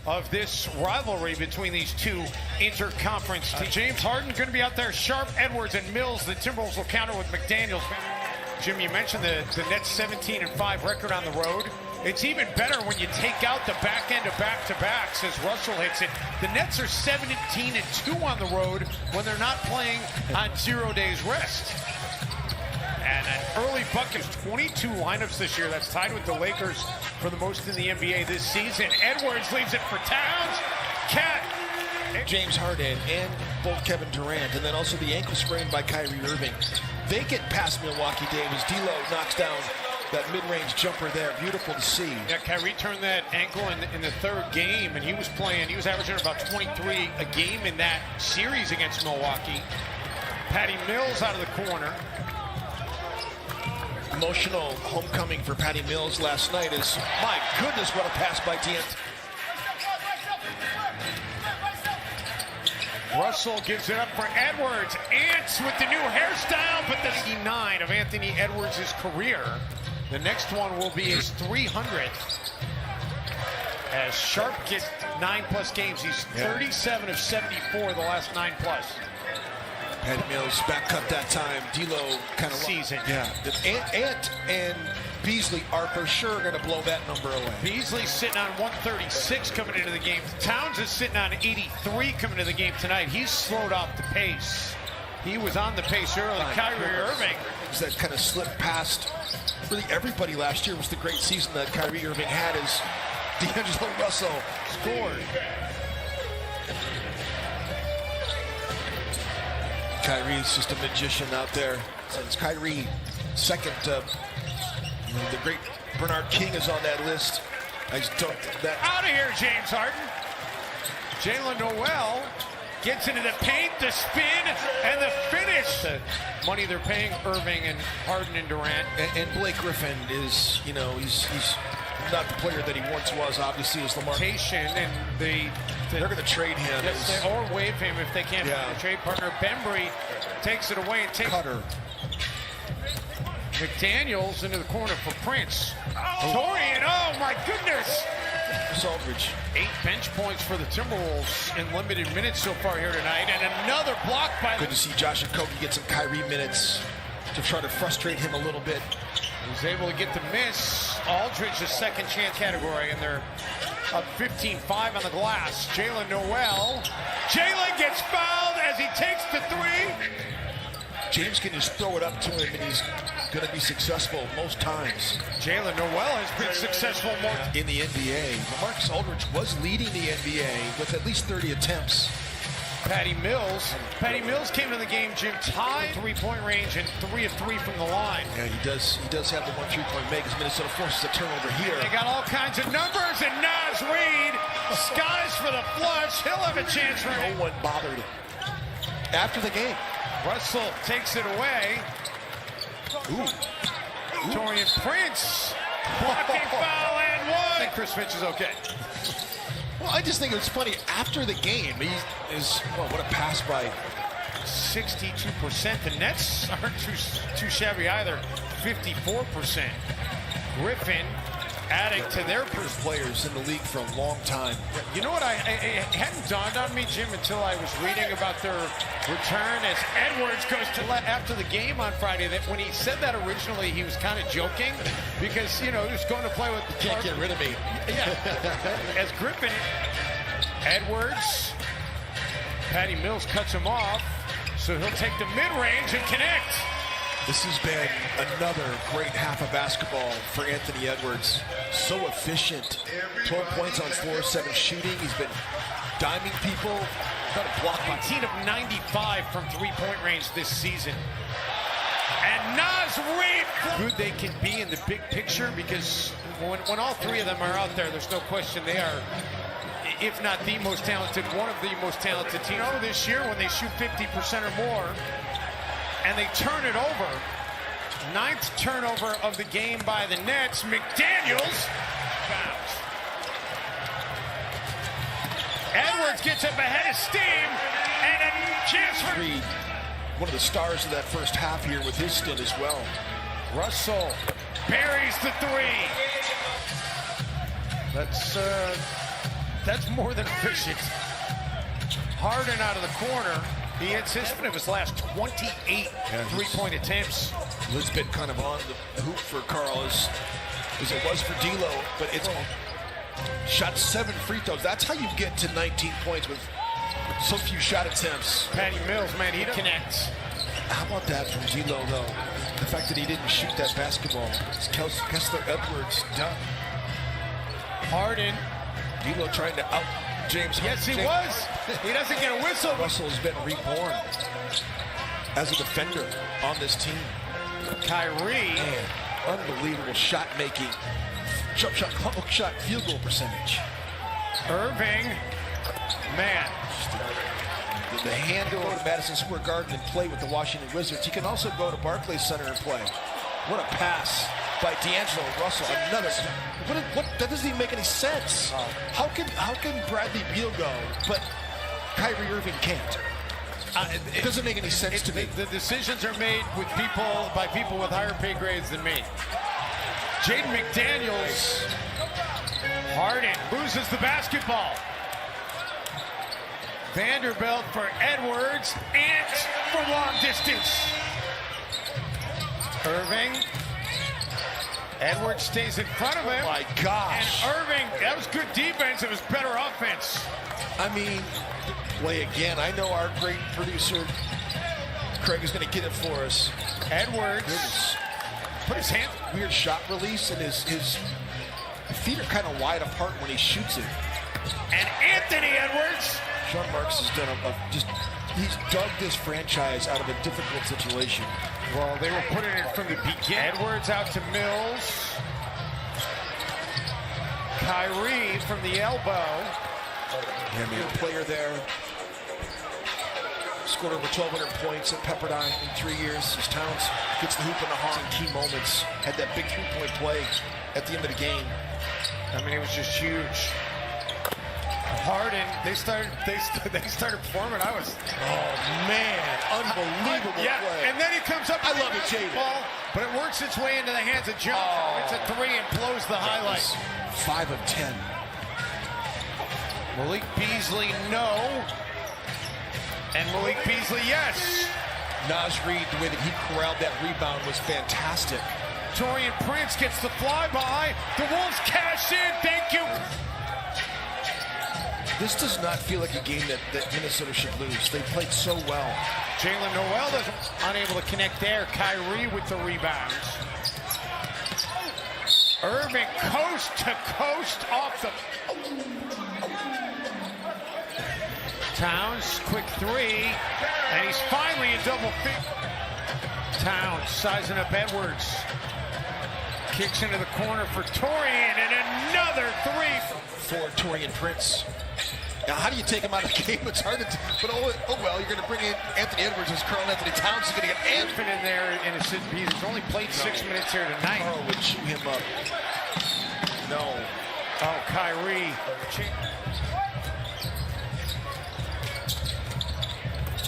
of this rivalry between these two interconference teams. James Harden going to be out there. Sharp, Edwards, and Mills. The Timberwolves will counter with McDaniels. Jim, you mentioned the Nets 17-5 record on the road. It's even better when you take out the back end of back-to-backs as Russell hits it. The Nets are 17-2 on the road when they're not playing on 0 days rest. And an early bucket, 22 lineups this year. That's tied with the Lakers for the most in the NBA this season. Edwards leaves it for Towns. James Harden and both Kevin Durant, and then also the ankle sprain by Kyrie Irving. They get past Milwaukee Davis. D'Lo knocks down that mid-range jumper there. Beautiful to see. Yeah, Kyrie turned that ankle in the third game, and he was averaging about 23 a game in that series against Milwaukee. Patty Mills out of the corner. Emotional homecoming for Patty Mills last night is, my goodness, what a pass by D'Ant. Russell gives it up for Edwards. Ants with the new hairstyle, but the 99 of Anthony Edwards' career. The next one will be his 300th. As Sharp gets 9+ games, he's 37 of 74 the last 9+. Patty Mills back cut that time. D'Lo kind of season. Yeah. Ant and Beasley are for sure going to blow that number away. Beasley's sitting on 136 coming into the game. Towns is sitting on 83 coming into the game tonight. He's slowed off the pace. He was on the pace early. Kyrie Irving. That kind of slipped past really everybody last year. Was the great season that Kyrie Irving had as D'Angelo Russell scored. Kyrie's just a magician out there. Since Kyrie second, the great Bernard King is on that list. I just don't that out of here, James Harden. Jalen Noel gets into the paint, the spin, and the finish. The money they're paying Irving and Harden and Durant. And Blake Griffin is, he's not the player that he once was. Obviously, as Lamar. And they're going to trade him. Yes, or waive him if they can't find a trade partner. Bembry takes it away and takes Cutter. McDaniels into the corner for Prince. Dorian, oh my goodness! Aldridge. 8 bench points for the Timberwolves in limited minutes so far here tonight, and another block by. Good to see Josh Okogie get some Kyrie minutes to try to frustrate him a little bit. He's able to get the miss. Aldridge, the second chance category, and they're up 15-5 on the glass. Jalen Noel. Jalen gets fouled as he takes the 3. James can just throw it up to him, and he's going to be successful most times. Jalen Noel has been successful more in the NBA. Marcus Aldridge was leading the NBA with at least 30 attempts. Patty Mills came to the game, Jim, tied 3-point range and 3 of 3 from the line. Yeah, he does have the 1 3-point make as Minnesota forces a turnover here. They got all kinds of numbers, and Naz Reid skies for the flush. He'll have a chance for it. No one bothered him. After the game, Russell takes it away. Torian Prince, blocking foul and 1. I think Chris Finch is okay. Well, I just think it's funny. After the game, what a pass by 62%. The Nets aren't too shabby either. 54%. Griffin adding to their first players in the league for a long time. You know what? It hadn't dawned on me, Jim, until I was reading about their return as Edwards goes to after the game on Friday. That when he said that originally, he was kind of joking because he was going to play with. Can't get rid of me. Yeah. As Griffin, Edwards, Patty Mills cuts him off, so he'll take the mid-range and connect. This has been another great half of basketball for Anthony Edwards. So efficient. 12 points on 4-7 shooting. He's been diming people. Got a block. 19 of 95 from 3-point range this season. And Naz Reid. Good they can be in the big picture, because when all 3 of them are out there, there's no question they are, if not the most talented, one of the most talented teams. This year when they shoot 50% or more, and they turn it over. 9th turnover of the game by the Nets. McDaniels fouls. Edwards gets up ahead of steam, and a chance for Reid, one of the stars of that first half here with his stint as well. Russell buries the 3. That's That's more than efficient. Harden out of the corner. He hits his last 28 three-point attempts. It's been kind of on the hoop for Carl as it was for D'Lo, but it's shot 7 free throws. That's how you get to 19 points with so few shot attempts. Patty Mills, man, he connects. How about that from D'Lo, though? The fact that he didn't shoot that basketball. Kessler Edwards done. Harden. D'Lo trying to out James. Yes, he was. He doesn't get a whistle. Russell's been reborn as a defender on this team. Kyrie. Man, unbelievable shot making. Jump shot, hook shot, field goal percentage. Irving. Man. The hand to go to Madison Square Garden and play with the Washington Wizards. He can also go to Barclays Center and play. What a pass by D'Angelo Russell. Another. That doesn't even make any sense. How can Bradley Beal go, but Kyrie Irving can't? It doesn't make any sense to me. The decisions are made with by people with higher pay grades than me. Jaden McDaniels. Harden loses the basketball. Vanderbilt for Edwards, and for long distance. Irving. Edwards stays in front of him. Oh my gosh. And Irving, that was good defense. It was better offense. I mean, play again. I know our great producer, Craig, is going to get it for us. Edwards. Put his hand. Weird shot release, and his feet are kind of wide apart when he shoots it. And Anthony Edwards. Sean Marks has done he's dug this franchise out of a difficult situation. Well, they were putting it from the beginning. Edwards out to Mills. Kyrie from the elbow. Good player there. Scored over 1,200 points at Pepperdine in 3 years. As Towns gets the hoop in the heart in key moments. Had that big 3-point play at the end of the game. I mean, it was just huge. Harden, they started performing. Oh man, unbelievable play. And then he comes up. I love it, Jaden. Ball, but it works its way into the hands of Johnson. It's a 3 and blows the highlight. 5 of 10. Malik Beasley, no. And Malik Beasley, yes. Naz Reid, the way that he corralled that rebound was fantastic. Taurean Prince gets the flyby. The Wolves cash in. Thank you. This does not feel like a game that Minnesota should lose. They played so well. Jalen Noel unable to connect there. Kyrie with the rebounds. Irving coast to coast off the... Towns, quick 3. And he's finally in double figure. Towns sizing up Edwards. Kicks into the corner for Taurean, and another 3 for Taurean Prince. Now, how do you take him out of the game? It's hard to but oh well, you're going to bring in Anthony Edwards as Carl Anthony Towns is going to get Anthony in there in a he's only played 6 minutes here tonight. Carl would chew him up. No. Oh, Kyrie.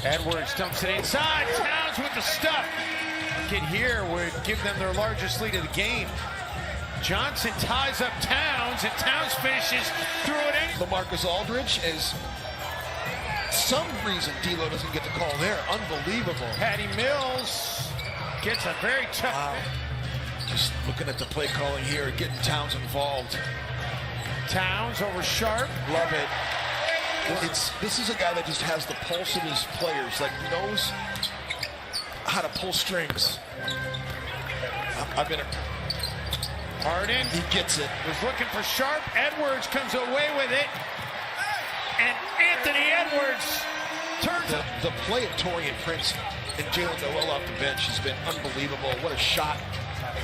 Edwards dumps it inside. Towns with the stuff. Kid here would give them their largest lead of the game. Johnson ties up Towns, and Towns finishes through it in. LaMarcus Aldridge is some reason D'Lo doesn't get the call there. Unbelievable. Patty Mills gets a very tough. Wow. Just looking at the play calling here, getting Towns involved. Towns over Sharp. Love it. This is a guy that just has the pulse of his players, like knows how to pull strings. I've been a Harden. He gets it. Was looking for Sharp. Edwards comes away with it. And Anthony Edwards turns up. The play of Taurean Prince and Jalen Noel off the bench has been unbelievable. What a shot.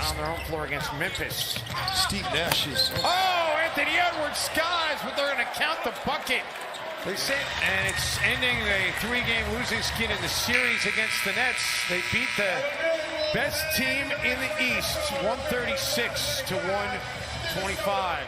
On their home floor against Memphis. Steve Nash is... Oh, Anthony Edwards skies, but they're going to count the bucket. They say, and it's ending a 3-game losing skid in the series against the Nets. They beat the best team in the East, 136 to 125.